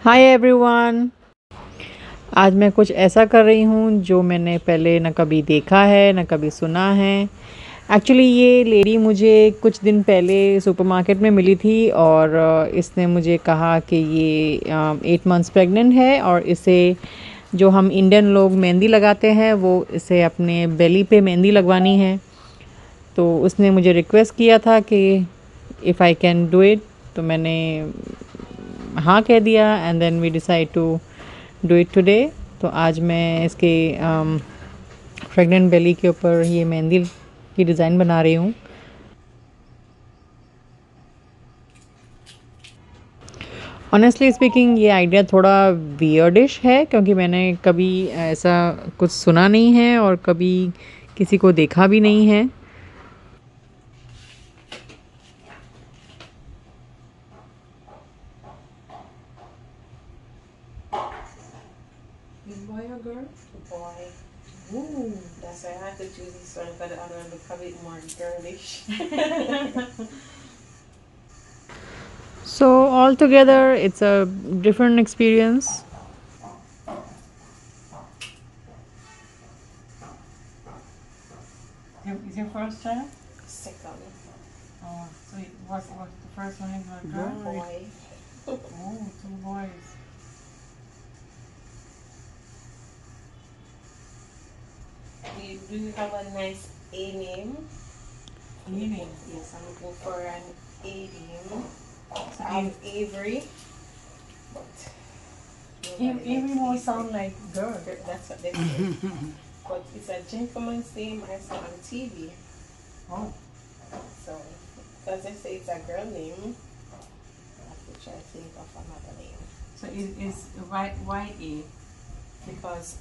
Hi everyone. आज मैं कुछ ऐसा कर रही हूँ जो मैंने पहले न कभी देखा है न कभी सुना है। एक्चुअली ये लेडी मुझे कुछ दिन पहले सुपरमार्केट में मिली थी और इसने मुझे कहा कि ये 8 मंथ्स प्रेग्नेंट है और इसे जो हम इंडियन लोग मेहंदी लगाते हैं वो इसे अपने बेली पे मेहंदी लगवानी है। तो उसने मुझे रिक्वेस्ट किया था कि if I can do it, तो मैंने हाँ कह दिया and then we decide to do it today. तो आज मैं इसके प्रेग्नेंट बेली के ऊपर ये मेहंदी की डिज़ाइन बना रही हूँ। ऑनेस्टली स्पीकिंग ये आइडिया थोड़ा वियर्डिश है क्योंकि मैंने कभी ऐसा कुछ सुना नहीं है और कभी किसी को देखा भी नहीं है। Boy or girl? Boy. Ooh, that's why I had to choose this one because the other one look a bit more girlish. So altogether it's a different experience. Is your first child? Second. Oh, so what's the first one is a girl? Boy. Oh, 2 boys. Do you have a nice A name? A name? Yes, I'm looking for an A name. So I have Avery. But Avery more sound like girl. that's what they say. But it's a gentleman's name I saw on TV. Oh. So, because they say it's a girl name, I have to try to think of another name. So is why A? Because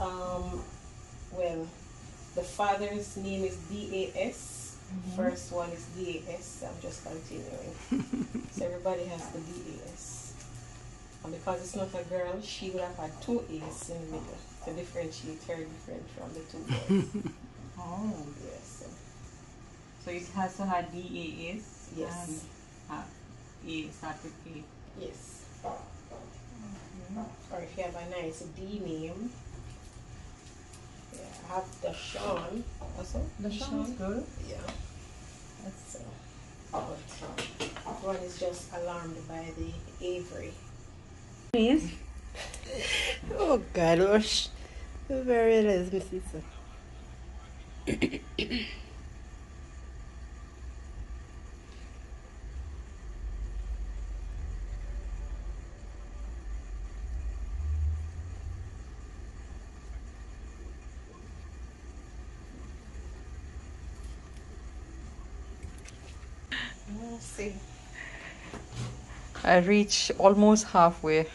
well, the father's name is DAS. First one is DAS. I'm just continuing. So everybody has the DAS. And because it's not a girl, she would have had 2 A's in the middle to differentiate her different from the 2 boys. Oh. Yes. So it has to have DAS. Yes. And A start with A. Yes. Or if you have a nice D name. Yeah, I have Dashawn also. Dashawn is good. Yeah. That's So, but one is just alarmed by the Avery. is. Oh gosh, very it is, Mrs. Let's see. I reach almost halfway,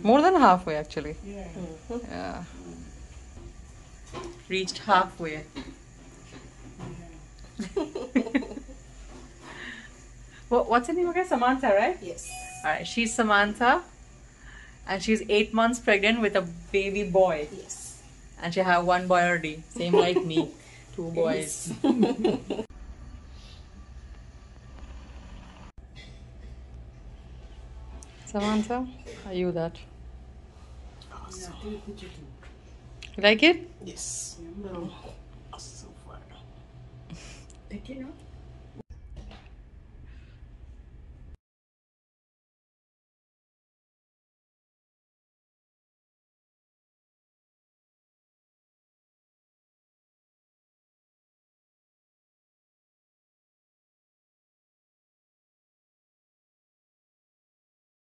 more than halfway actually. Yeah. Yeah, reached halfway. What's her name again? Samantha, right? Yes. All right, she's Samantha, and she's 8 months pregnant with a baby boy, Yes. and she have 1 boy already, same like me, 2 boys. Samantha, are you that? Awesome. You like it? Yes. So far. Take it out.